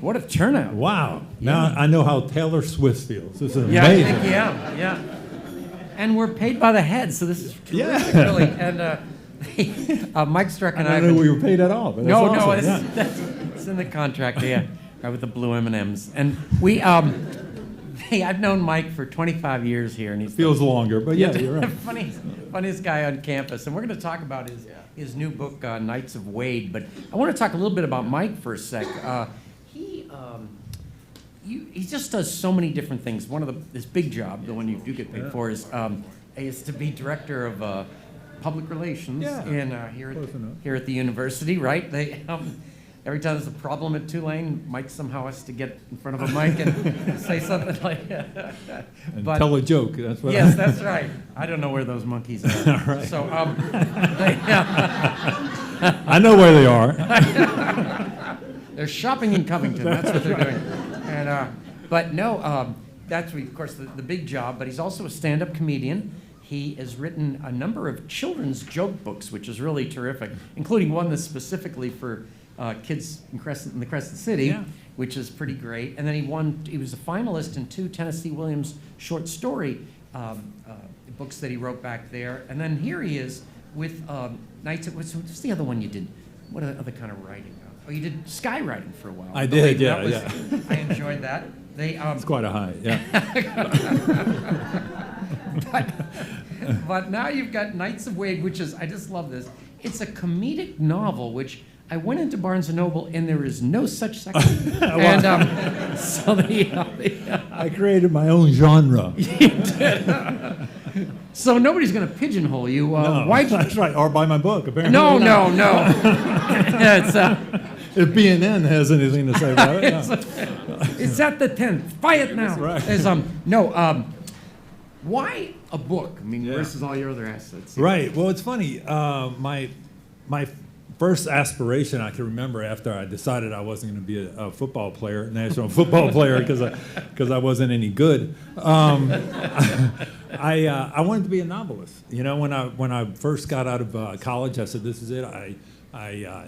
Mike. What a turnout. Wow. Now I know how Taylor Swift feels. This is Yeah, amazing. I think, yeah. And we're paid by the head, so this is terrific, Yeah. really. And Mike Strecker and I I don't know we were paid at all, but that's awesome. it's in the contract, yeah, right, with the blue M&Ms. And we, hey, I've known Mike for 25 years here, and he's Feels longer, but yeah, you're right. funniest guy on campus. And we're going to talk about his new book, Knights of Wade. But I want to talk a little bit about Mike for a sec. He just does so many different things. One of his big job, the one you do get paid for, is to be director of public relations here at the university. Right? They every time there's a problem at Tulane, Mike somehow has to get in front of a mic and say something like that. And tell a joke. That's what. Yes, that's right. I don't know where those monkeys are. All right. So I know where they are. they're shopping in Covington. That's what they're doing. And but no, that's of course the big job. But he's also a stand-up comedian. He has written a number of children's joke books, which is really terrific, including one that's specifically for kids in the Crescent City, which is pretty great. And then he was a finalist in 2 Tennessee Williams short story books that he wrote back there. And then here he is with Knights of, what's the other one you did? What other kind of writing? Oh, you did skywriting for a while. I did, yeah. I enjoyed that. It's quite a high, yeah. But now you've got Knights of Wade, which is, I just love this. It's a comedic novel, which I went into Barnes & Noble, and there is no such section. And so I created my own genre. You did. So nobody's going to pigeonhole you. No, that's right. Or buy my book, apparently. No. It's, if B&N has anything to say about it. it's at the 10th. Buy it now. Right. Why a book? I mean, versus all your other assets. Right. Well, it's funny. My first aspiration I can remember after I decided I wasn't going to be a football player, national football player, because I wasn't any good. I wanted to be a novelist. You know, when I first got out of college, I said, "This is it. I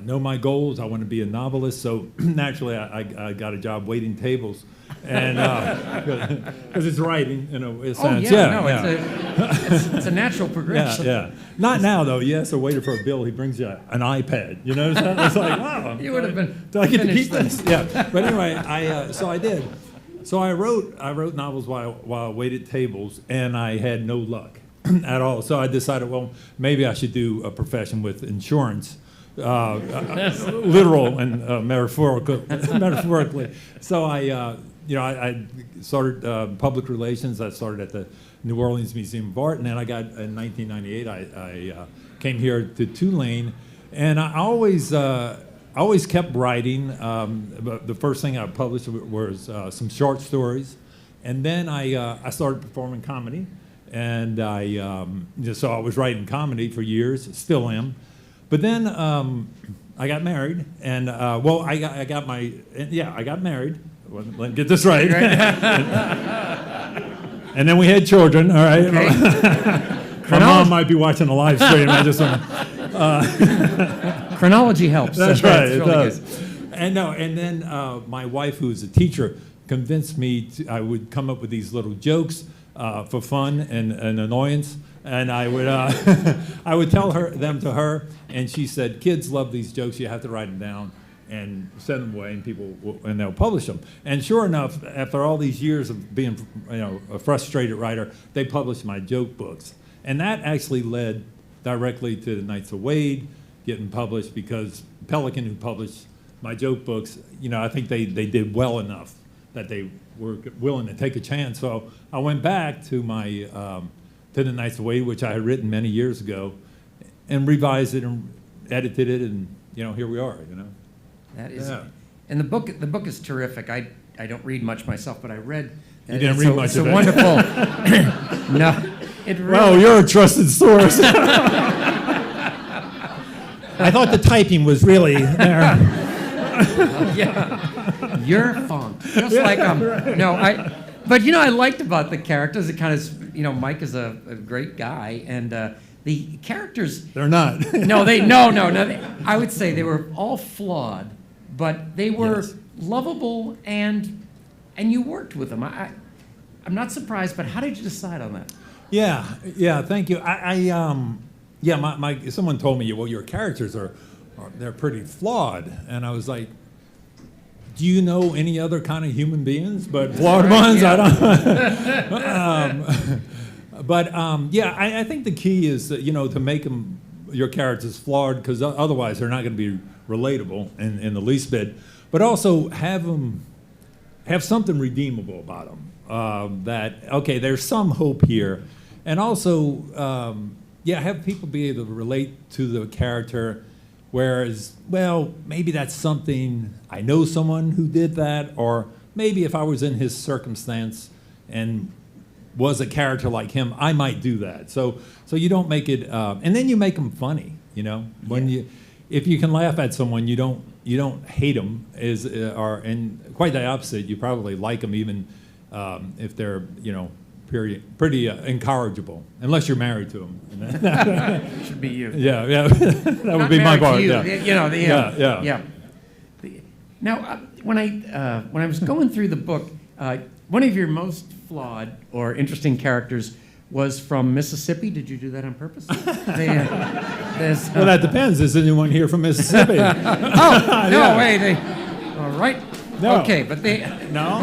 know my goals. I want to be a novelist." So naturally, I got a job waiting tables, and because it's writing in a sense. It's a natural progression. Yeah. Not now though. Yes, a waiter for a bill. He brings you an iPad. You know, it's like, wow. You would have been. Do I get to keep this? Yeah. But anyway, so I did. So I wrote novels while I waited tables, and I had no luck at all. So I decided, well, maybe I should do a profession with insurance. Literal and metaphorically. So I started public relations. I started at the New Orleans Museum of Art, and then I got in 1998. I came here to Tulane, and I always kept writing. The first thing I published was some short stories, and then I started performing comedy, and so I was writing comedy for years, still am. But then I got married, and I got married. Let me get this right. And then we had children. All right. Okay. My mom might be watching the live stream. I just want to. Chronology helps. That's right. It really does. Good. And then my wife, who is a teacher, convinced me I would come up with these little jokes for fun and annoyance. And I would tell them to her, and she said, "Kids love these jokes. You have to write them down and send them away, and they'll publish them." And sure enough, after all these years of being, a frustrated writer, they published my joke books, and that actually led directly to the Knights of Wade getting published, because Pelican, who published my joke books, I think they did well enough that they were willing to take a chance. So I went back to my to the Knights of Wade, which I had written many years ago, and revised it and edited it, and here we are. That is, and the book is terrific. I don't read much myself, but I read. You didn't read much of it. It's a wonderful. No, it really. Well, you're a trusted source. I thought the typing was really there. Yeah, you're funk. Just like But I liked about the characters. It kind of, Mike is a great guy, and the characters. They're not. No. I would say they were all flawed, but they were lovable, and you worked with him. I'm not surprised, but how did you decide on that? Yeah, thank you. Someone told me, well, your characters they're pretty flawed, and I was like, do you know any other kind of human beings but flawed ones? Yeah. I think the key is that, to make your characters flawed, because otherwise they're not going to be relatable in the least bit. But also have something redeemable about them. That okay, there's some hope here, and also have people be able to relate to the character. Whereas, well, maybe that's something, I know someone who did that, or maybe if I was in his circumstance and was a character like him, I might do that. So you don't make it, and then you make them funny, if you can laugh at someone, you don't hate them, and quite the opposite, you probably like them even if they're, pretty incorrigiable, unless you're married to them. Should be you. Yeah, that would be my part. Yeah. Yeah. Now, when I was going through the book, one of your most flawed or interesting characters was from Mississippi. Did you do that on purpose? Well, that depends. Is anyone here from Mississippi? Oh, no, wait. All right. No. Okay, but No?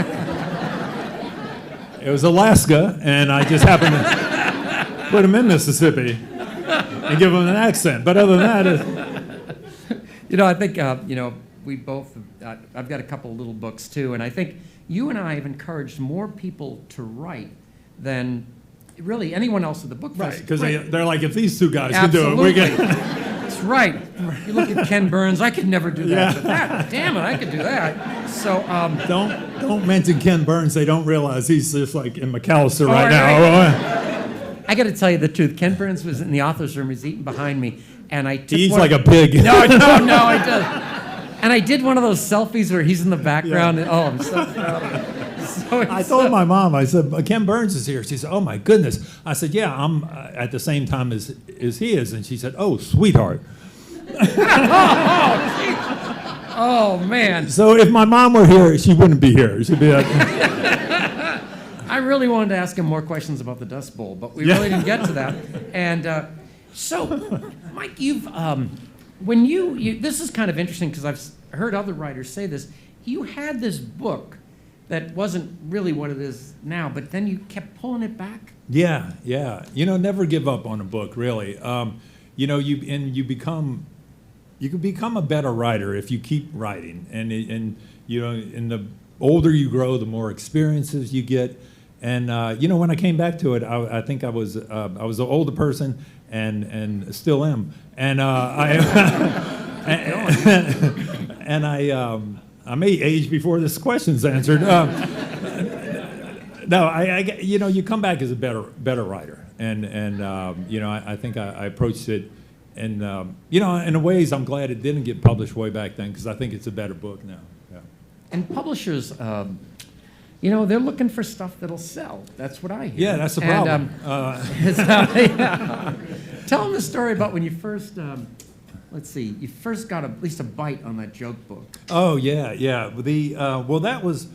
It was Alaska, and I just happened to put him in Mississippi and give him an accent. But other than that, I think, we both, I've got a couple of little books too, and I think you and I have encouraged more people to write than really anyone else at the book right? festival. Because they're like, if these two guys can do it, we can. That's right. You look at Ken Burns, I could never do that. Yeah. But that, damn it, I could do that. So Don't mention Ken Burns. They don't realize he's just like in McAllister right right. now. I got to tell you the truth. Ken Burns was in the author's room. He's eating behind me, and I took He eats one- like a pig. No, I did. And I did one of those selfies where he's in the background. Yeah. And, I'm so proud of him. I told my mom, I said, Ken Burns is here. She said, oh my goodness. I said, yeah, I'm at the same time as he is. And she said, oh, sweetheart. Oh, man. So if my mom were here, she wouldn't be here. She'd be like, I really wanted to ask him more questions about the Dust Bowl, but we really didn't get to that. And so, Mike, you've, when you, this is kind of interesting because I've heard other writers say this. You had this book that wasn't really what it is now, but then you kept pulling it back. Yeah. Never give up on a book, really. You can become a better writer if you keep writing, and the older you grow, the more experiences you get. And when I came back to it, I think I was an older person, and still am. And I may age before this question's answered. No, you come back as a better writer, and I think I approached it. And, in ways, I'm glad it didn't get published way back then, because I think it's a better book now. Yeah. And publishers, they're looking for stuff that'll sell. That's what I hear. Yeah, that's the problem. Tell them the story about when you first, you first got at least a bite on that joke book. Oh, yeah. That was,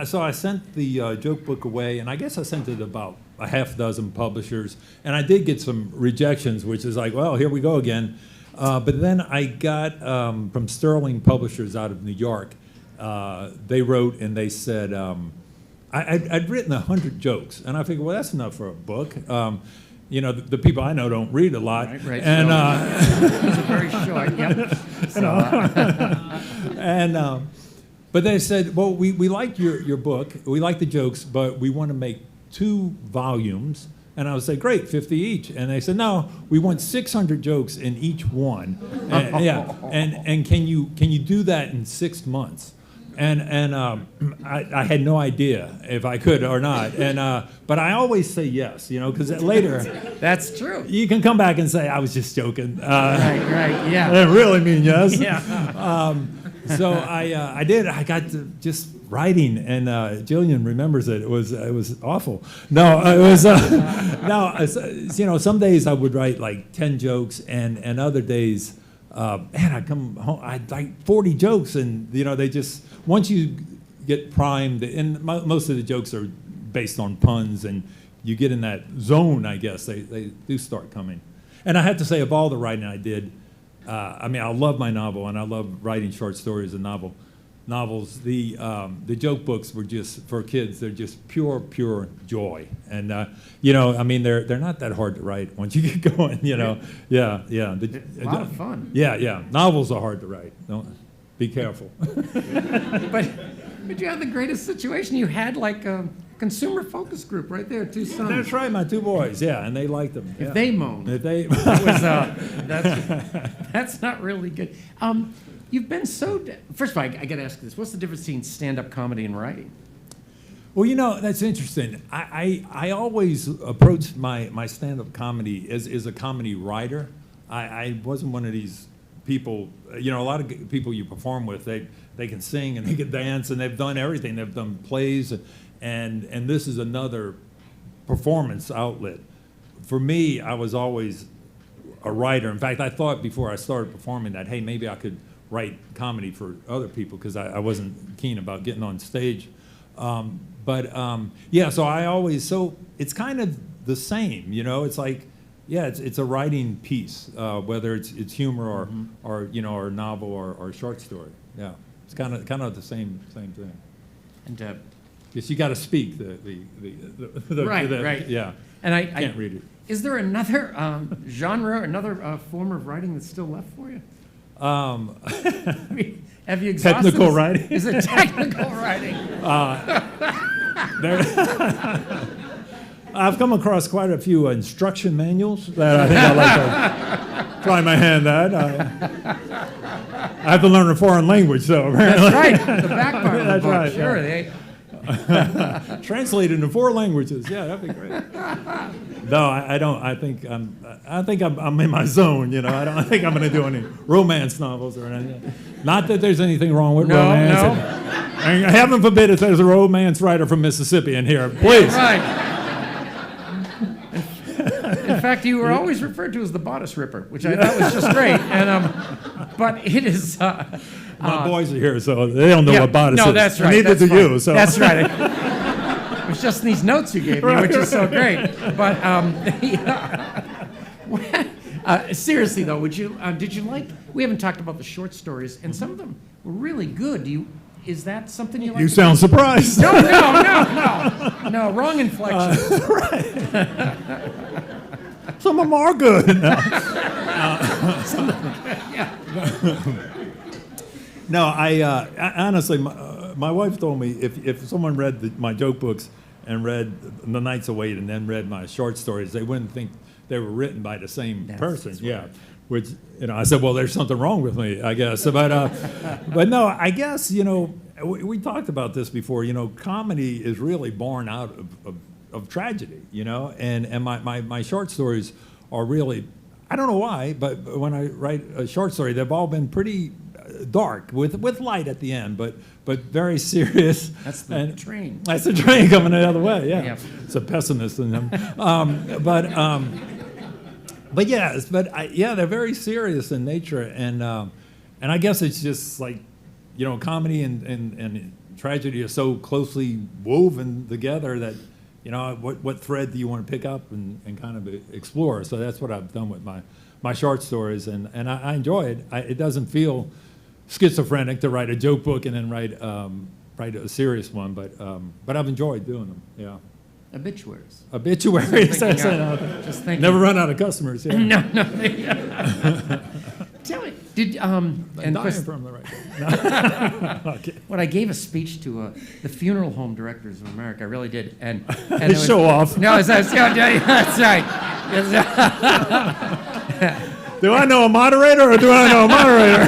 so I sent the joke book away, and I guess I sent it about a half dozen publishers, and I did get some rejections, which is like, well, here we go again. But then I got from Sterling Publishers out of New York. They wrote and they said I'd written 100 jokes, and I figured, well, that's enough for a book. The people I know don't read a lot, right. And those are very short. Yep. So, but they said, well, we like your book, we like the jokes, but we want to make 2 volumes. And I would say, great, 50 each. And they said, no, we want 600 jokes in each one. And can you do that in 6 months? And I had no idea if I could or not. But I always say yes, because later that's true. You can come back and say, I was just joking. Right, yeah. I didn't really mean yes. Yeah. So I did. I got to just writing, and Jillian remembers it. It was awful. No, it was some days I would write like 10 jokes, and other days, I'd come home. I'd like 40 jokes, and they just once you get primed, and most of the jokes are based on puns, and you get in that zone, I guess, they do start coming. And I have to say, of all the writing I did, I mean, I love my novel, and I love writing short stories and novels. The joke books were just, for kids, they're just pure joy. And, you know, I mean, they're not that hard to write once you get going, you know. Yeah. A lot of fun. Yeah. Novels are hard to write. Don't be careful. But you had the greatest situation. You had like a consumer focus group right there, 2 sons. That's right, my 2 boys, yeah, and they liked them. If yeah. they moaned. If they... That's not really good. You've been first of all, I got to ask this. What's the difference between stand-up comedy and writing? Well, you know, that's interesting. I always approached my stand-up comedy as a comedy writer. I wasn't one of these people, you know, a lot of people you perform with, they can sing and they can dance and they've done everything. They've done plays, and this is another performance outlet. For me, I was always a writer. In fact, I thought before I started performing that, hey, maybe I could write comedy for other people, because I wasn't keen about getting on stage. Yeah, so it's kind of the same, you know. It's like, yeah, it's a writing piece, whether it's humor or you know, or novel or short story. Yeah, it's kind of the same thing. And yes, you got to speak the right. Yeah, and I can't read it. Is there another genre, another form of writing that's still left for you? I mean, have you exhausted Technical writing? Is it technical writing? I've come across quite a few instruction manuals that I think I'd like to try my hand at. I have to learn a foreign language, though. Apparently. That's right. The back part of the That's book. right. Sure. Yeah. Translated into 4 languages. Yeah, that'd be great. No, I don't. I think I'm in my zone. You know, I think I'm going to do any romance novels or anything. Not that there's anything wrong with romance. No. And heaven forbid if there's a romance writer from Mississippi in here, please. Right. In fact, you were always referred to as the bodice ripper, which I thought was just great. And but it is. My boys are here, so they don't know what bodice is. No, that's right. Neither do you. So that's right. It was just these notes you gave me, which is so great. But seriously though, did you like? We haven't talked about the short stories, and some of them were really good. Is that something you like? You sound surprised. No, wrong inflection. Right. Some of them are good. No, I honestly, my wife told me if someone read my joke books and read The Nights of Wait and then read my short stories, they wouldn't think they were written by the same person. That's yeah. right. Which, you know, I said, well, there's something wrong with me, I guess. But no, I guess, you know, we talked about this before. You know, comedy is really born out of tragedy, you know, and my short stories are really, I don't know why, but when I write a short story, they've all been pretty dark with light at the end, but very serious. That's the train. That's the train coming the other way. Yeah, Yep. It's a pessimist in them. But yes, they're very serious in nature, and I guess it's just like, you know, comedy and tragedy are so closely woven together that, you know, what thread do you want to pick up and kind of explore? So that's what I've done with my short stories, and I enjoy it. It doesn't feel schizophrenic to write a joke book and then write a serious one, but I've enjoyed doing them. Yeah. Obituaries. Obituaries. Just thinking. Never run out of customers. Yeah. No. Tell me, did I'm dying from the right. Okay. when I gave a speech to the funeral home directors of America, I really did, and Show off. No, that's right. Do I know a moderator or do I know a moderator?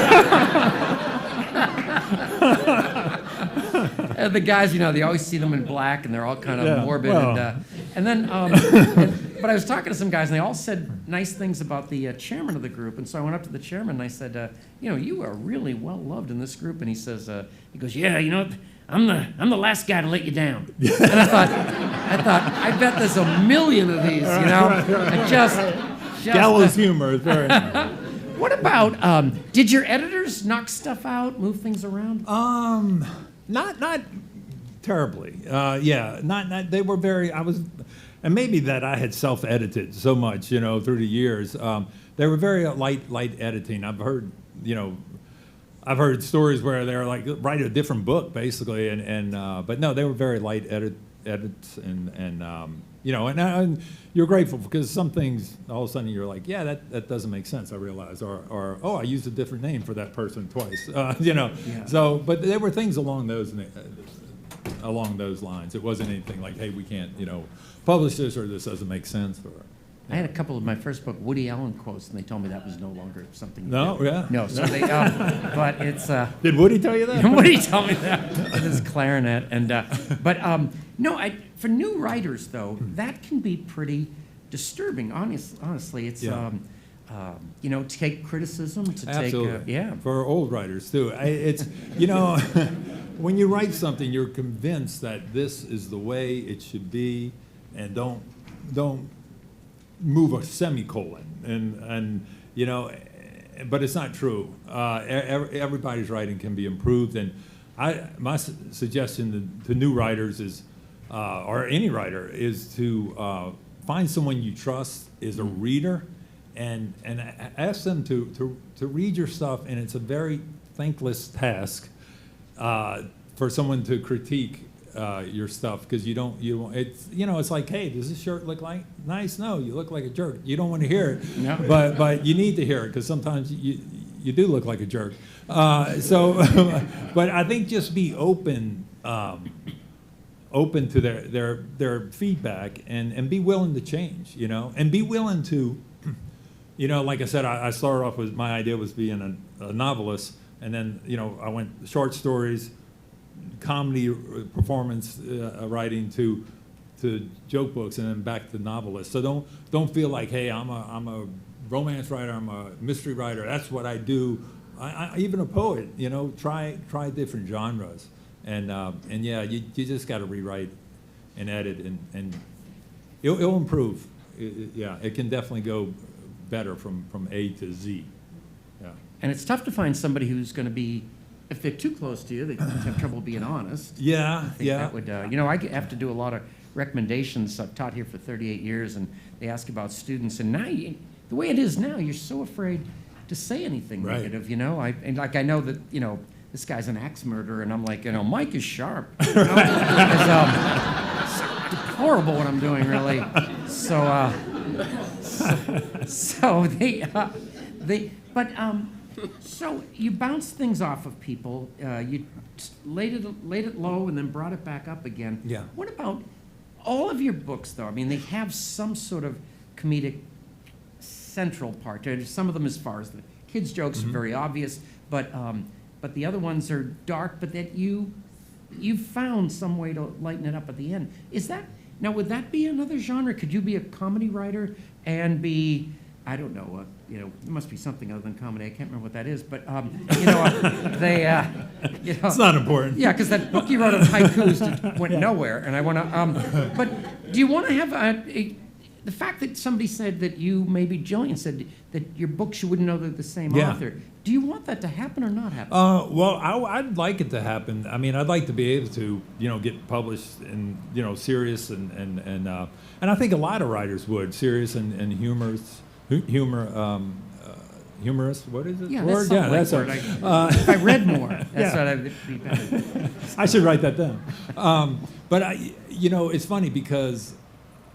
The guys, you know, they always see them in black, and they're all kind of morbid. Well. And then, but I was talking to some guys, and they all said nice things about the chairman of the group. And so I went up to the chairman, and I said, you know, you are really well loved in this group. And he says, he goes, yeah, you know, I'm the last guy to let you down. And I thought, I bet there's a million of these, you know. Right. Just Gallows humor is very. What about, did your editors knock stuff out, move things around? Not terribly. Yeah, not. They were very. And maybe that I had self-edited so much, through the years. They were very light editing. I've heard stories where they're like write a different book basically, but no, they were very light edits, and you're grateful because some things all of a sudden you're like, yeah, that doesn't make sense. I realize, or oh, I used a different name for that person twice, Yeah. So, but there were things along those lines. It wasn't anything like, hey, we can't, publish this, or this doesn't make sense, or. I had a couple of my first book Woody Allen quotes, and they told me that was no longer something. No, yeah. No, so they. But it's. Did Woody tell you that? Woody told me that with his clarinet, and no, for new writers though, that can be pretty disturbing. Honestly, it's to take criticism, to Absolutely. take For old writers too. It's when you write something, you're convinced that this is the way it should be, and don't move a semicolon, and but it's not true. Everybody's writing can be improved, and my suggestion to new writers is, or any writer, is to find someone you trust is a reader, and ask them to read your stuff, and it's a very thankless task for someone to critique your stuff, because it's like, hey, does this shirt look like nice? No, you look like a jerk. You don't want to hear it, no. but you need to hear it, because sometimes you do look like a jerk. But I think just be open to their feedback, and be willing to change, and be willing to, like I said, I started off with, my idea was being a novelist, and then I went short stories, comedy performance writing to joke books, and then back to novelist. So don't feel like, hey, I'm a romance writer, I'm a mystery writer, that's what I do. I even a poet, try different genres, and yeah, you just got to rewrite and edit, and it'll improve. It can definitely go better from A to Z. Yeah. And it's tough to find somebody who's going to be, if they're too close to you, they have trouble being honest. Yeah, I think that would, I have to do a lot of recommendations. I've taught here for 38 years, and they ask about students. And now, the way it is now, you're so afraid to say anything negative. I know that this guy's an axe murderer, and I'm like, Mike is sharp. It's deplorable what I'm doing, really. So So you bounced things off of people. You laid it low and then brought it back up again. Yeah. What about all of your books, though? I mean, they have some sort of comedic central part to it. Some of them, as far as the kids' jokes, are very obvious, but the other ones are dark. But that you've found some way to lighten it up at the end. Now? Would that be another genre? Could you be a comedy writer and be, I don't know, there must be something other than comedy. I can't remember what that is, but It's not important. Yeah, because that book you wrote on haikus went nowhere, and I want to. But do you want to have the fact that somebody said that you, maybe Jillian said that your books you wouldn't know they're the same author. Do you want that to happen or not happen? Well, I'd like it to happen. I mean, I'd like to be able to, get published in, serious and I think a lot of writers would, serious and humorous. Humorous, what is it? Yeah, word? That's something if I read more, that's what I would be better. I should write that down. But it's funny because,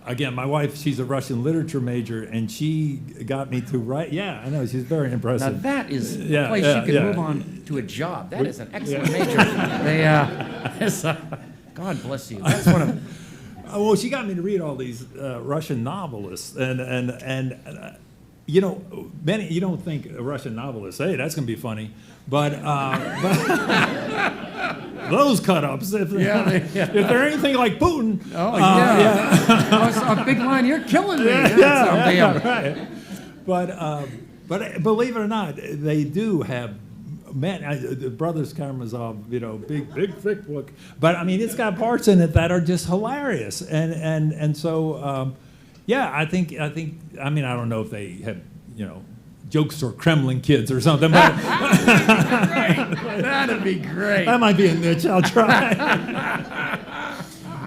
again, my wife, she's a Russian literature major, and she got me to write. Yeah, I know, she's very impressive. Now that is a place you can move on to a job. That is an excellent major. God bless you. That's one of. Well, she got me to read all these Russian novelists, and many, you don't think a Russian novelist, hey, that's going to be funny, but those cut-ups, if they're anything like Putin. Oh, yeah. A big line, you're killing me. Right. But believe it or not, they do have. The Brothers Karamazov, big thick book, but I mean, it's got parts in it that are just hilarious, and so I think I mean, I don't know if they have jokes for Kremlin kids or something. But That'd be great. that might be a niche. I'll try.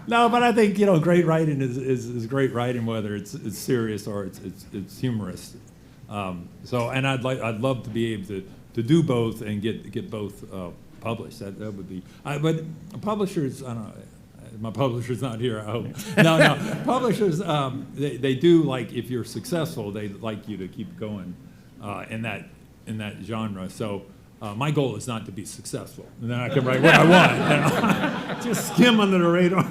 No, but I think great writing is great writing, whether it's serious or it's humorous. And I'd love to be able to do both and get both published. That would be. But publishers, I don't know. My publisher's not here, I hope. No. Publishers, they do, like, if you're successful, they like you to keep going in that genre. So my goal is not to be successsul, and then I can write what I want. Just skim under the radar.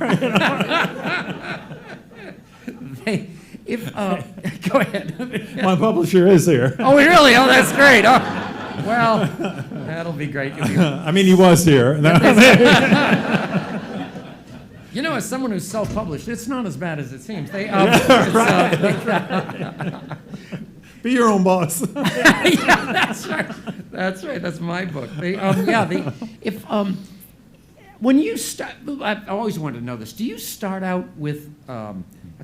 Go ahead. My publisher is here. Oh, really? Oh, that's great. Oh, well, that'll be great. I mean, he was here. As someone who's self-published, it's not as bad as it seems. Be your own boss. Yeah, that's right. That's right. That's my book. When you start, I've always wanted to know this. Do you start out with a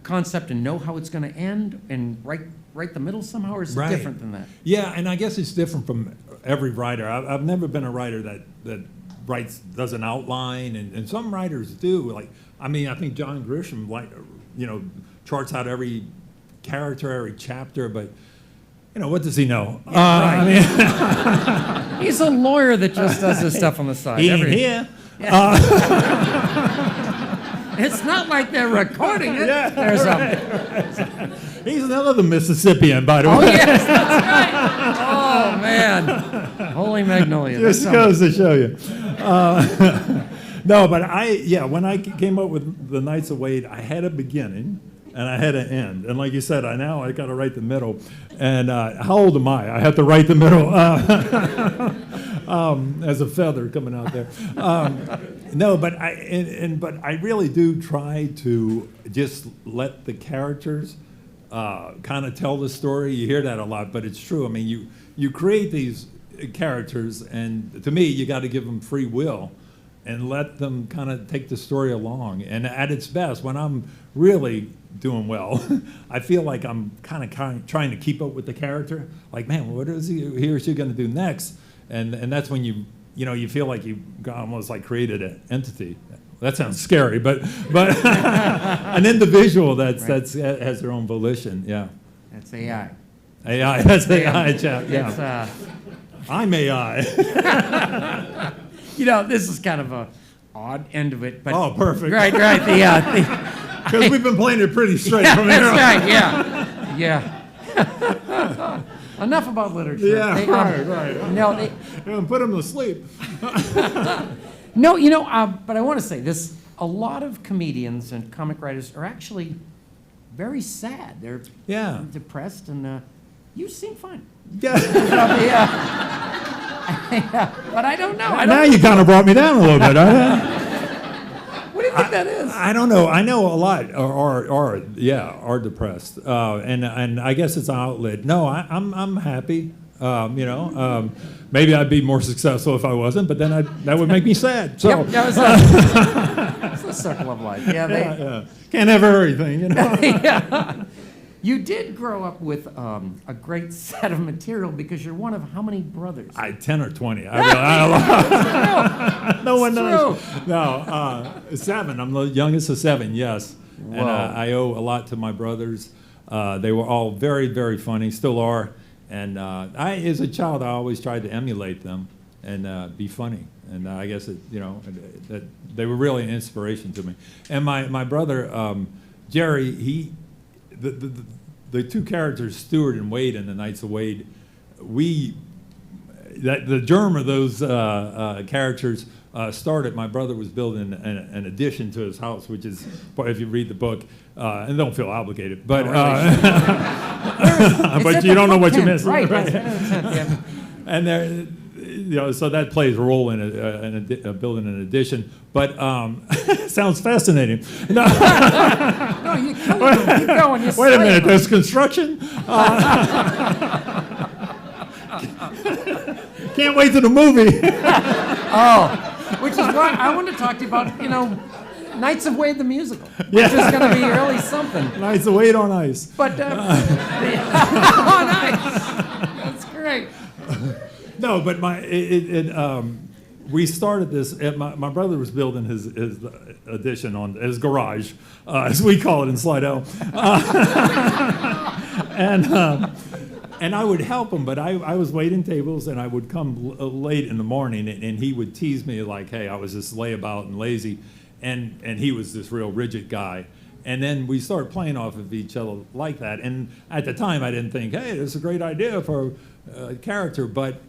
concept and know how it's going to end and write the middle somehow, or is it different than that? Yeah, and I guess it's different from every writer. I've never been a writer that does an outline, and some writers do. Like, I think John Grisham, charts out every character, every chapter, but what does he know? Right. He's a lawyer that just does this stuff on the side. He ain't here. It's not like they're recording it. Yeah. There's He's another Mississippian, by the way. Oh, yes, that's right. Oh, man. Holy Magnolia. Just goes to show you. No, but when I came up with the Knights of Wade, I had a beginning and I had an end. And like you said, I got to write the middle. And how old am I? I have to write the middle as a feather coming out there. No, but I really do try to just let the characters kind of tell the story. You hear that a lot, but it's true. I mean, you create these characters, and to me, you got to give them free will and let them kind of take the story along. And at its best, when I'm really doing well, I feel like I'm kind of trying to keep up with the character. Like, man, what is he or she going to do next? And that's when you feel like you almost like created an entity. That sounds scary, but an individual that has their own volition. Yeah. That's AI. AI. That's AI, chap. Yeah. I'm AI. This is kind of a odd end of it, but oh, perfect. Right. Because we've been playing it pretty straight from here. That's right. Yeah. Enough about literature. Yeah, right. Put them to sleep. No, but I want to say this. A lot of comedians and comic writers are actually very sad. They're depressed, and you seem fine. Yeah. But I don't know. Now you kind of brought me down a little bit. What do you think that is? I don't know. I know a lot are depressed, and I guess it's an outlet. No, I'm happy. Maybe I'd be more successful if I wasn't, but then that would make me sad. So it's the circle of life. Yeah, can't have everything. Yeah. You did grow up with a great set of material because you're one of how many brothers? 10 or 20. No one knows. No, 7. I'm the youngest of 7, yes. Whoa. And I owe a lot to my brothers. They were all very, very funny, still are. And as a child, I always tried to emulate them and be funny. And I guess that they were really an inspiration to me. And my brother, Jerry, the two characters, Stuart and Wade in the Knights of Wade, the germ of those characters started. My brother was building an addition to his house, which is, if you read the book, and don't feel obligated, but but you don't know what you missed, right? And there, so that plays a role in building an addition. But sounds fascinating. No, you keep going. Wait a minute, there's construction. Can't wait to the movie. Which is why I wanted to talk to you about, Knights of Wade the musical, which is going to be really something. Knights of Wade on ice. But on ice. That's No, but we started this. My brother was building his addition on his garage, as we call it in Slidell, and I would help him. But I was waiting tables, and I would come late in the morning, and he would tease me like, "Hey, I was just layabout and lazy," and he was this real rigid guy. And then we started playing off of each other like that. And at the time, I didn't think, "Hey, this is a great idea for character," but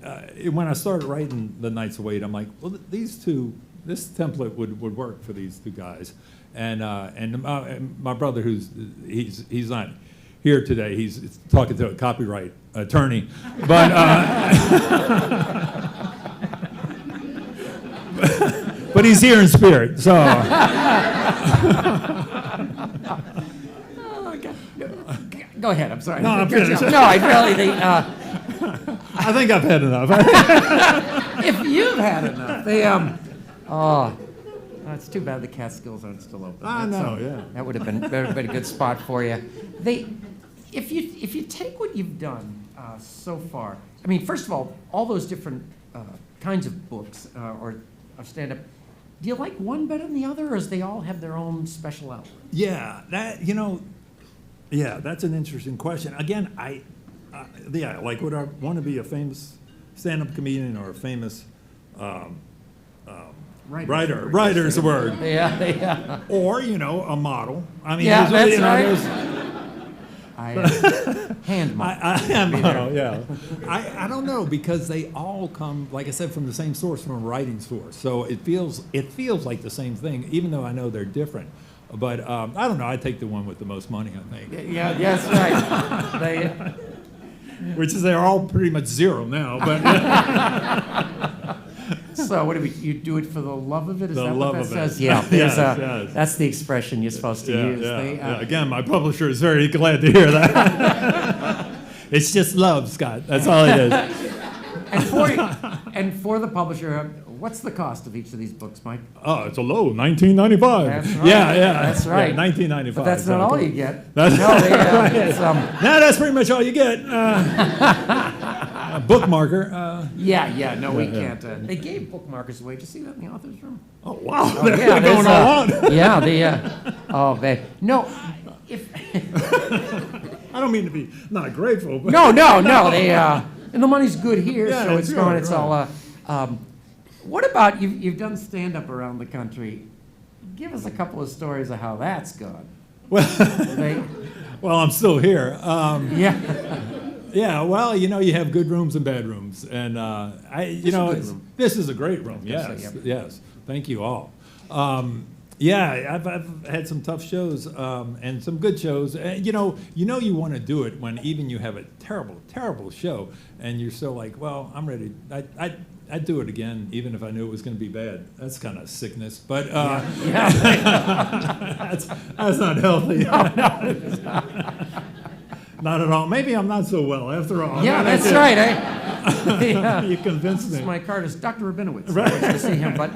when I started writing The Knights of Wade, I'm like, well, this template would work for these two guys. And my brother, he's not here today, he's talking to a copyright attorney, but but he's here in spirit, so. Go ahead. I'm sorry. No, I'm finished. No, I really. I think I've had enough. If you've had enough, it's too bad the Catskills aren't still open. I know, yeah. That would have been a good spot for you. If you take what you've done so far, I mean, first of all those different kinds of books or stand-up, do you like one better than the other, or does they all have their own special outlet? Yeah, that's an interesting question. Again, like, would I want to be a famous stand-up comedian or a famous writer? Writer's the word. Yeah. Or, a model. I mean, yeah, that's right. Hand model. I am model, yeah. I don't know, because they all come, like I said, from the same source, from a writing source. So it feels like the same thing, even though I know they're different. But I don't know. I take the one with the most money, I think. Yeah, that's right. Which is, they're all pretty much zero now. But so what do you do it for the love of it? Is the that love what that of says? it. Yeah, Yes. That's the expression you're supposed to use. Yeah. Again, my publisher is very glad to hear that. It's just love, Scott. That's all it is. And for the publisher, what's the cost of each of these books, Mike? Oh, it's a low, $19.95. That's right. Yeah. That's right. Yeah, $19.95. But that's not all you get. That's right. That's pretty much all you get. A bookmarker. No, we can't. They gave bookmarkers away. Did you see that in the author's room? Oh, wow. They're going all out. No, if... I don't mean to be not grateful. But No. And the money's good here, so it's going. It's all. What about you've done stand-up around the country? Give us a couple of stories of how that's gone. Well, I'm still here. Yeah. Well, you have good rooms and bad rooms, and this is a great room. Yes. Thank you all. I've had some tough shows and some good shows. You want to do it when even you have a terrible show, and you're still like, well, I'm ready. I'd do it again, even if I knew it was going to be bad. That's kind of sickness, but that's not healthy. Not at all. Maybe I'm not so well after all. Yeah, that's right. You convinced me. This is my artist, Dr. Rabinowitz. Right. I to see him, but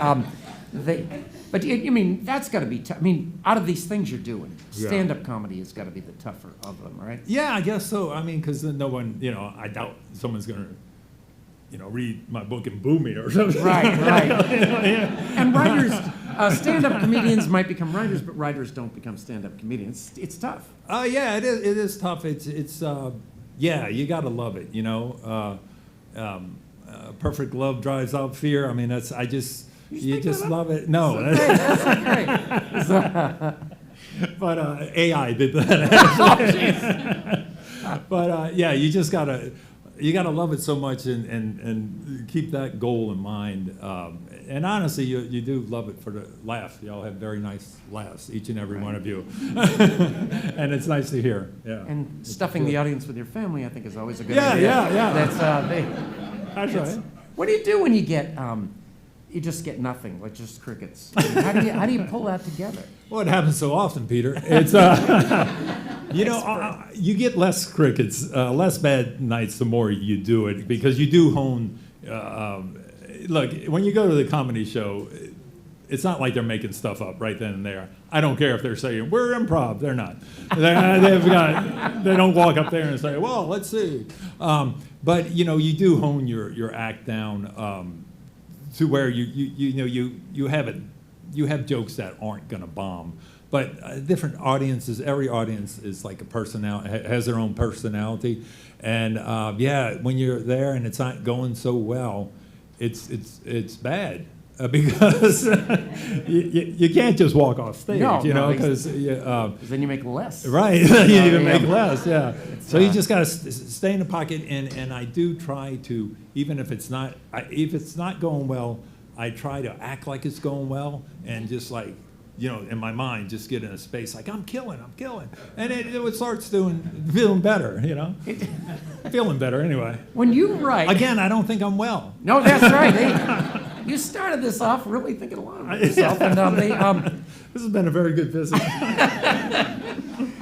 that's got to be tough. I mean, out of these things you're doing, stand-up comedy has got to be the tougher of them, right? Yeah, I guess so. I mean, because no one, I doubt someone's going to, read my book and boo me or something. Right. And writers, stand-up comedians might become writers, but writers don't become stand-up comedians. It's tough. Yeah, it is tough. It's you got to love it, perfect love drives out fear. I mean, you just love it. No. That's great. But AI did that. But you just gotta love it so much and keep that goal in mind. And honestly, you do love it for the laugh. You all have very nice laughs, each and every one of you, and it's nice to hear. Yeah. And stuffing the audience with your family, I think, is always a good idea. Yeah. That's right. What do you do when you get? You just get nothing, like just crickets. I mean, how do you pull that together? Well, it happens so often, Peter. It's you get less crickets, less bad nights the more you do it, because you do hone. Look, when you go to the comedy show, it's not like they're making stuff up right then and there. I don't care if they're saying, we're improv. They're not. They don't walk up there and say, well, let's see. But, you know, you do hone your act down to where you have jokes that aren't going to bomb. But different audiences, every audience is like a personality, has their own personality. And yeah, when you're there and it's not going so well, it's bad. Because you can't just walk off stage, you know, because then you make less. Right, you even make less, yeah. So you just got to stay in the pocket, and I do try to, even if it's not going well, I try to act like it's going well, and just like, you know, in my mind, just get in a space like, I'm killing, and it starts feeling better, you know, feeling better anyway. When you write, again, I don't think I'm well. No, that's right. Hey, you started this off really thinking a lot of yourself, and this has been a very good visit.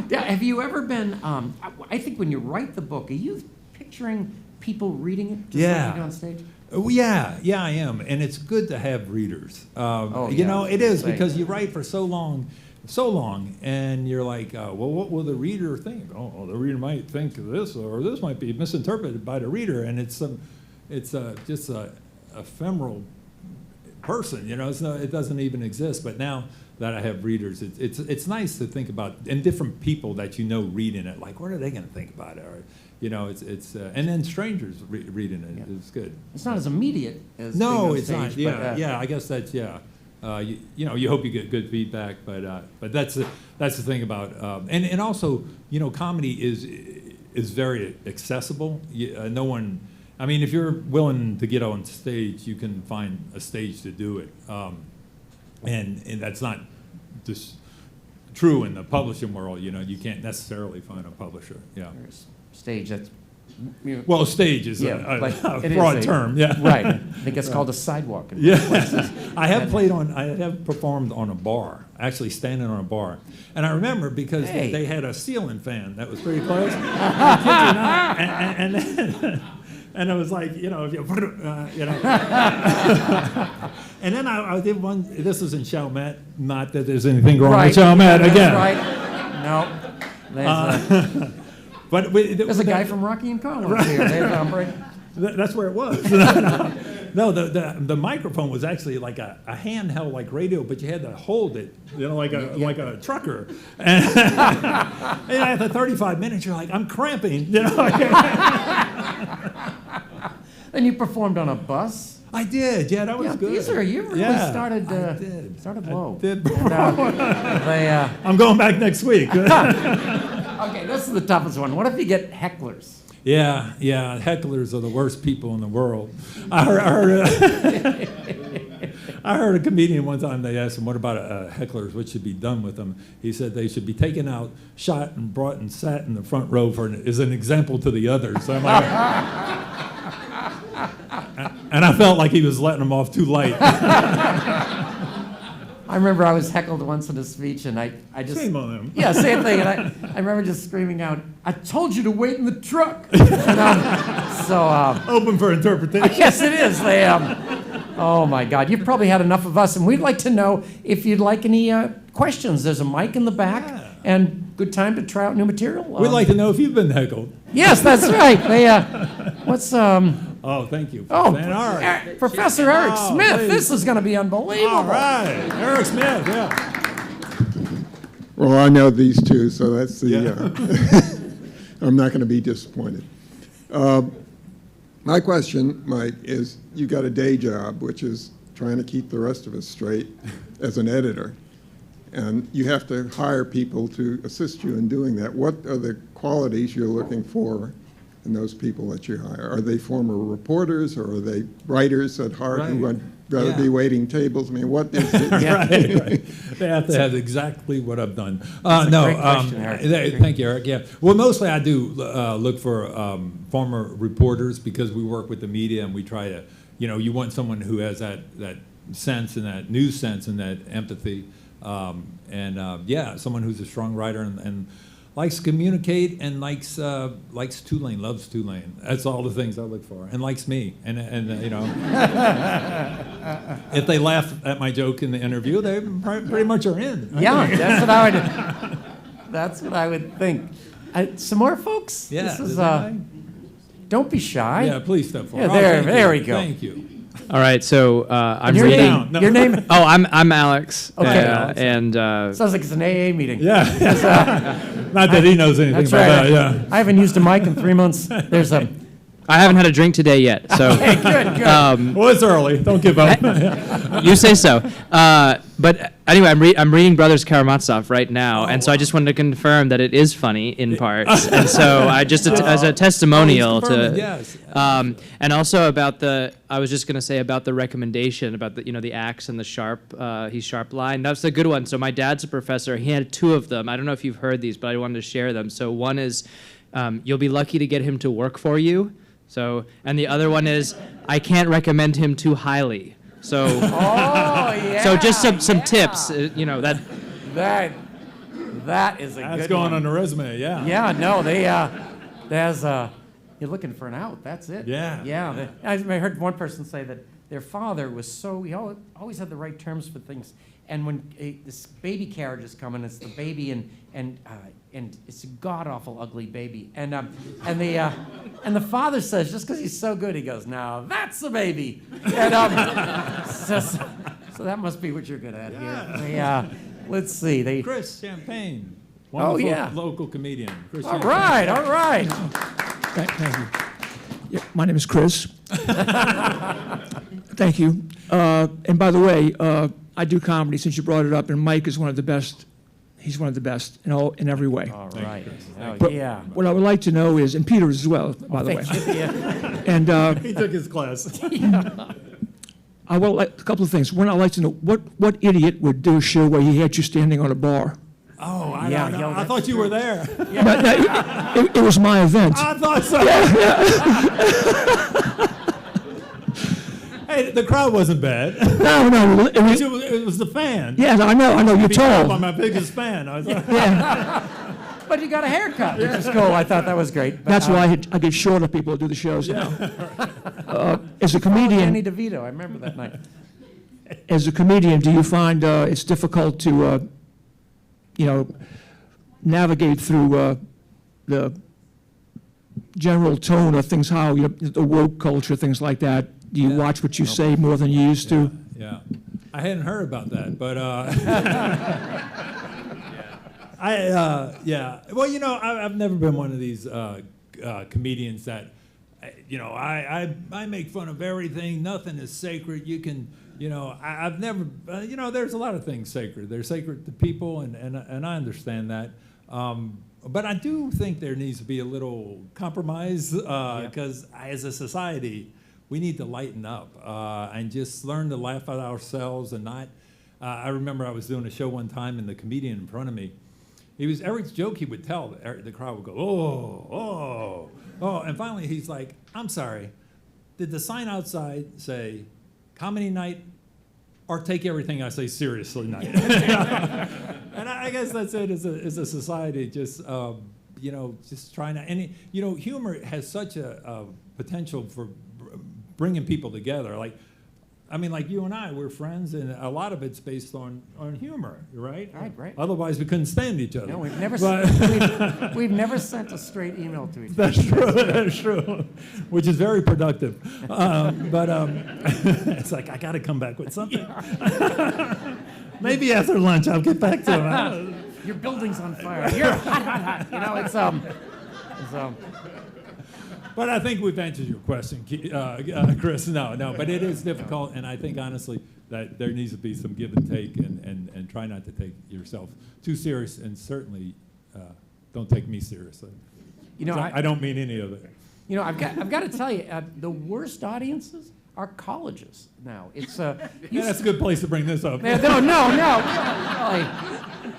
Yeah, have you ever been? I think when you write the book, are you picturing people reading it? Just like you do on stage? Yeah, I am, and it's good to have readers. You know, it is because you write for so long, and you're like, well, what will the reader think? Oh, the reader might think of this, or this might be misinterpreted by the reader, and it's just a ephemeral person, you know. It doesn't even exist. But now that I have readers, it's nice to think about, and different people that you know reading it. Like, what are they going to think about it? Or, you know, and then strangers reading it. Yeah. It's good. It's not as immediate as no, it's stage, not. But, Yeah, I guess that's you know, you hope you get good feedback, but that's the thing about and also, you know, comedy is very accessible. No one. I mean, if you're willing to get on stage, you can find a stage to do it, and that's not just true in the publishing world. You know, you can't necessarily find a publisher. Yeah, there's stage that's well, stage is a broad term. Yeah, right. I think it's called a sidewalk. Yeah, I have performed on a bar, actually standing on a bar, and I remember because they had a ceiling fan that was pretty close. And it was like, you know, if you know. And then I did one, this is in Chalmette, not that there's anything wrong with Chalmette, again. Right. No. But there's a guy from Rocky and Collins here. That's where it was. No, the microphone was actually like a handheld like radio, but you had to hold it, you know, like a trucker. And after 35 minutes, you're like, I'm cramping, you know. Then you performed on a bus. I did, yeah, that was good. You really started low. I did. And, I'm going back next week. Okay, this is the toughest one. What if you get hecklers? Yeah, hecklers are the worst people in the world. I heard a comedian one time, they asked him, what about hecklers, what should be done with them? He said they should be taken out, shot, and brought and sat in the front row as an example to the others. So I'm like, and I felt like he was letting them off too light. I remember I was heckled once in a speech, and I just... Shame on him. Yeah, same thing. And I remember just screaming out, I told you to wait in the truck. And, open for interpretation. Yes, it is. Oh, my God. You've probably had enough of us, and we'd like to know if you'd like any questions. There's a mic in the back, and good time to try out new material. We'd like to know if you've been heckled. Yes, that's right. What's... Oh, thank you. Professor Eric Smith. Please. This is going to be unbelievable. All right. Eric Smith, yeah. Well, I know these two, so that's the... I'm not going to be disappointed. My question, Mike, is you got a day job, which is trying to keep the rest of us straight as an editor. And you have to hire people to assist you in doing that. What are the qualities you're looking for in those people that you hire? Are they former reporters, or are they writers at heart who would rather be waiting tables? I mean, what is it? Right. They have to have exactly what I've done. Thank you, Eric. Yeah. Well, mostly I do look for former reporters, because we work with the media and we try to, you know, you want someone who has that sense and that news sense and that empathy. Someone who's a strong writer and likes to communicate and likes Tulane, loves Tulane. That's all the things I look for, and likes me. And if they laugh at my joke in the interview, they pretty much are in. Yeah, that's what I would think. Some more folks? Yeah. This is, don't be shy. Yeah, please step forward. Yeah, there we go. Thank you. All right, so I'm Your reading. name? Your name? Oh, I'm Alex. Okay. And Sounds like it's an AA meeting. Yeah. Not that he knows anything That's about right. that. Yeah. I haven't used a mic in 3 months. There's a. I haven't had a drink today yet, so Hey, good. Well, it's early. Don't give up. you say so. But anyway, I'm reading Brothers Karamazov right now, and so I just wanted to confirm that it is funny in parts, and so I just as a testimonial to. Yes. And also I was just going to say about the recommendation about the axe and the sharp line. That's a good one. So my dad's a professor. He had 2 of them. I don't know if you've heard these, but I wanted to share them. So one is, you'll be lucky to get him to work for you. So, and the other one is, I can't recommend him too highly. So, so just some tips, that. That is a good That's going one. on the resume. Yeah. Yeah, no, you're looking for an out. That's it. Yeah. Yeah. I heard one person say that their father was he always had the right terms for things. And when this baby carriage is coming, it's the baby and it's a god awful ugly baby. And the father says, just because he's so good, he goes, now that's the baby. And so that must be what you're good at here. Let's see. Chris Champagne. Oh, Wonderful yeah. local comedian. Chris All Champagne. right. Thank you. Yeah, my name is Chris. Thank you. And by the way, I do comedy since you brought it up, and Mike is one of the best. He's one of the best in every way. All right. Oh, But yeah. what I would like to know is, and Peter as well, by the way. Thank you. Yeah. And He took his class. I would like a couple of things. One, I'd like to know what idiot would do a show where he had you standing on a bar. Oh, Yeah, I thought you were there. No, it was my event. I thought so. Hey, the crowd wasn't bad. No, It was the fan. yeah, I know. You're I'm tall. my biggest fan. I was like, Yeah, But you got a haircut, which is cool. I thought that was great. But, that's why I get shorter people to do the shows now. As a comedian, Danny DeVito, I remember that night. As a comedian, do you find it's difficult to, navigate through the general tone of things, how the woke culture, things like that? Do you watch what you say more than you used to? yeah. I hadn't heard about that, but yeah. Well, I've never been one of these comedians that, I make fun of everything. Nothing is sacred. You can, I've never, there's a lot of things sacred. They're sacred to people, and I understand that. But I do think there needs to be a little compromise because as a society, we need to lighten up and just learn to laugh at ourselves and not. I remember I was doing a show one time, and the comedian in front of me, every joke he would tell, the crowd would go, oh, and finally he's like, I'm sorry, did the sign outside say comedy night or take everything I say seriously night? And I guess that's it as a society, just just trying to, and humor has such a potential for bringing people together. Like you and I, we're friends, and a lot of it's based on humor, right? Right. Otherwise, we couldn't stand each other. No, we've never we've never sent a straight email to each other. That's true. That's true. Which is very productive. But it's like I got to come back with something. Maybe after lunch I'll get back to him. Your building's on fire. You're hot. It's But I think we've answered your question, Chris. No, but it is difficult, and I think honestly that there needs to be some give and take, and try not to take yourself too serious, and certainly don't take me seriously. I don't mean any of it. I've got to tell you, the worst audiences are colleges now. It's That's a good place to bring this up. no.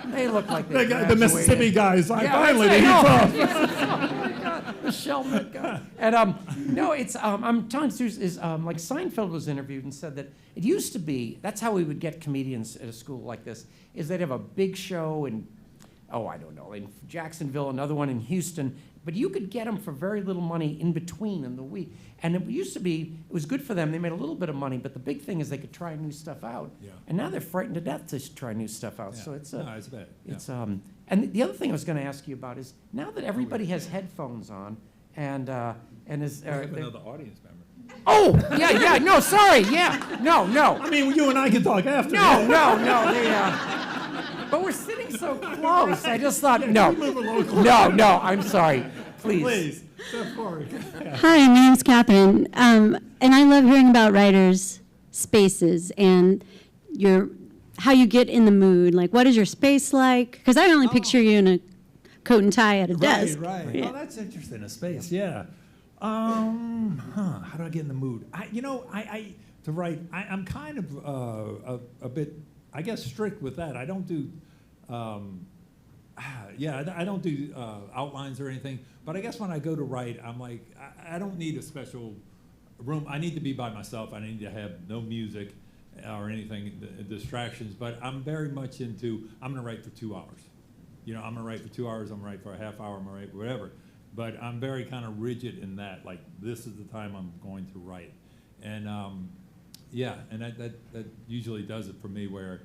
They look like they The Mississippi guys, finally they oh talk. my God, the Shellman guy. And no, it's I'm telling you, is like Seinfeld was interviewed and said that it used to be that's how we would get comedians at a school like this is they'd have a big show and I don't know, in Jacksonville, another one in Houston. But you could get them for very little money in between in the week. And it used to be, it was good for them. They made a little bit of money, but the big thing is they could try new stuff out. Yeah. And now they're frightened to death to try new stuff out. Yeah. So it's No, it's bad. Yeah. it's and the other thing I was going to ask you about is now that everybody has headphones on and is We have another audience member. oh yeah no sorry yeah no I mean, you and I can talk after. no they, but we're sitting so close. I just thought no I'm sorry please. Please, step forward. Hi, my name's Catherine, and I love hearing about writers' spaces and how you get in the mood. Like, what is your space like? Because I only picture you in a coat and tie at a desk. Right. Yeah. Oh, that's interesting. A space, yeah. How do I get in the mood? To write. I'm kind of a bit, I guess, strict with that. I don't do. I don't do outlines or anything. But I guess when I go to write, I'm like, I don't need a special room. I need to be by myself. I need to have no music or anything, distractions. But I'm very much into, I'm going to write for 2 hours. I'm going to write for 2 hours. I'm going to write for a half hour. I'm going to write whatever. But I'm very kind of rigid in that. Like, this is the time I'm going to write. And, and that usually does it for me where,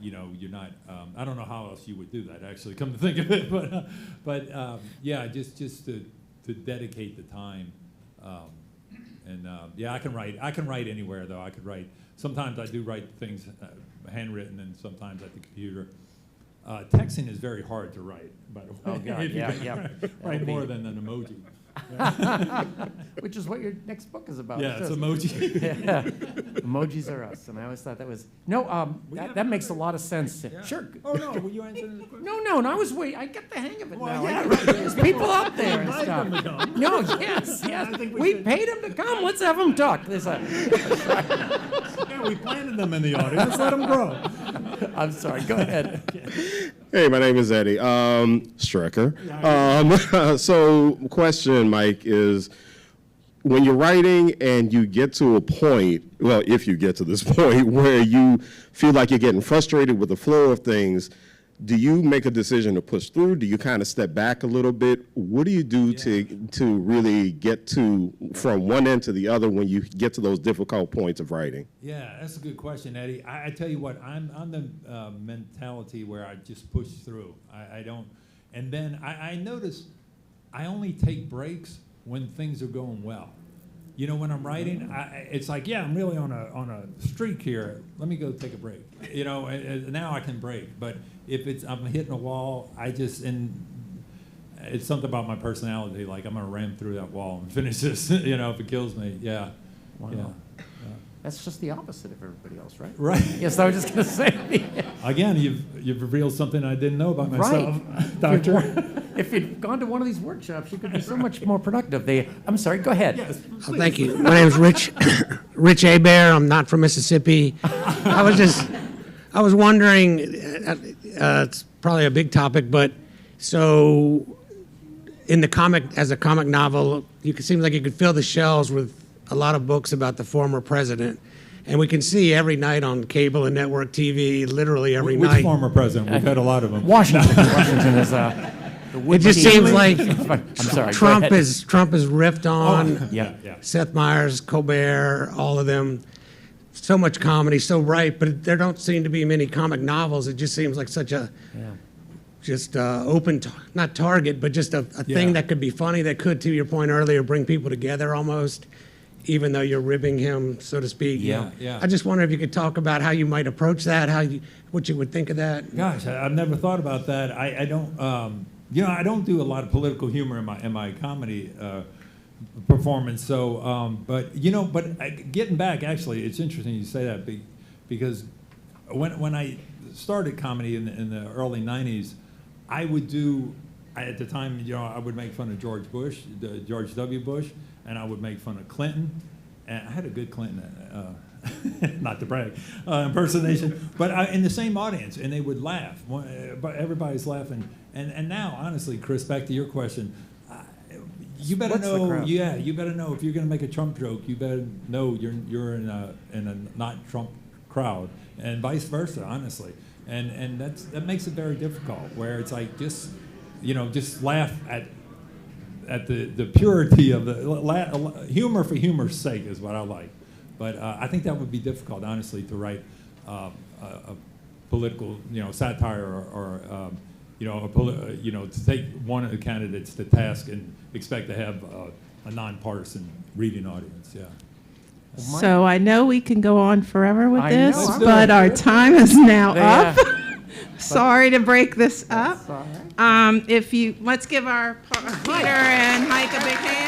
you're not, I don't know how else you would do that, actually, come to think of it, just to dedicate the time. I can write anywhere, though. I could write, sometimes I do write things handwritten and sometimes at the computer. Texting is very hard to write, by the way. Oh, God, yeah. Write more than an emoji. Which is what your next book is about. Yeah, it's emoji. Yeah. Emojis are us, and I always thought that was that makes a lot of sense. Yeah. Sure. Oh, no, were you answering the question? No, I was waiting. I get the hang of it Well, now. yeah, right. There's people out there and Invite them to stuff. come. No, yes. I think we We should. paid them to come. Let's have them talk. Yeah, we planted them in the audience. Let them grow. I'm sorry. Go ahead. Hey, my name is Eddie. Strecker. So, question, Mike, is when you're writing and you get to a point, well, if you get to this point where you feel like you're getting frustrated with the flow of things, do you make a decision to push through? Do you kind of step back a little bit? What do you do to really get from one end to the other when you get to those difficult points of writing? Yeah, that's a good question, Eddie. I tell you what, I'm the mentality where I just push through. I don't, and then I notice I only take breaks when things are going well. When I'm writing, it's like, I'm really on a streak here. Let me go take a break. And now I can break. But if I'm hitting a wall, it's something about my personality. Like, I'm gonna ram through that wall and finish this. If it kills me, yeah. Wow. Yeah. That's just the opposite of everybody else, right? Right. Yes, I was just going to say. Again, you've revealed something I didn't know about myself, Right. Doctor. If you'd gone to one of these workshops, you could be so much more productive. I'm sorry. Go ahead. Yes, Oh, thank you. My name is Rich Hebert. I'm not from Mississippi. I was wondering, it's probably a big topic, but so in the as a comic novel, it seems like you could fill the shelves with a lot of books about the former president. And we can see every night on cable and network TV, literally every Which night. former president? We've had a lot of them. Washington is It just seems like I'm sorry. go Trump ahead. is riffed on. Yeah. Seth Meyers, Colbert, all of them. So much comedy, so right, but there don't seem to be many comic novels. It just seems like such a open, not target, but just a thing that could be funny, that could, to your point earlier, bring people together almost, even though you're ribbing him, so to speak. Yeah. I just wonder if you could talk about how you might approach that, what you would think of that. Gosh, I've never thought about that. I don't, I don't do a lot of political humor in my comedy performance. So, but getting back, actually, it's interesting you say that because when I started comedy in the early '90s, I would do, at the time, I would make fun of George W. Bush, and I would make fun of Clinton. And I had a good Clinton, not to brag, impersonation, but in the same audience, and they would laugh. But everybody's laughing. And now, honestly, Chris, back to your question, you better Splits the know. crowd. Yeah, you better know if you're going to make a Trump joke. You better know you're in a not Trump crowd, and vice versa. Honestly, And that makes it very difficult, where it's like just laugh at the purity of the humor for humor's sake is what I like. But I think that would be difficult, honestly, to write a political, satire or to take one of the candidates to task and expect to have a nonpartisan reading audience. Yeah. So I know we can go on forever with I this, know, I'm but our time is now up. Yeah. Sorry to break this up. That's all right. Let's give our Peter and Mike a big hand.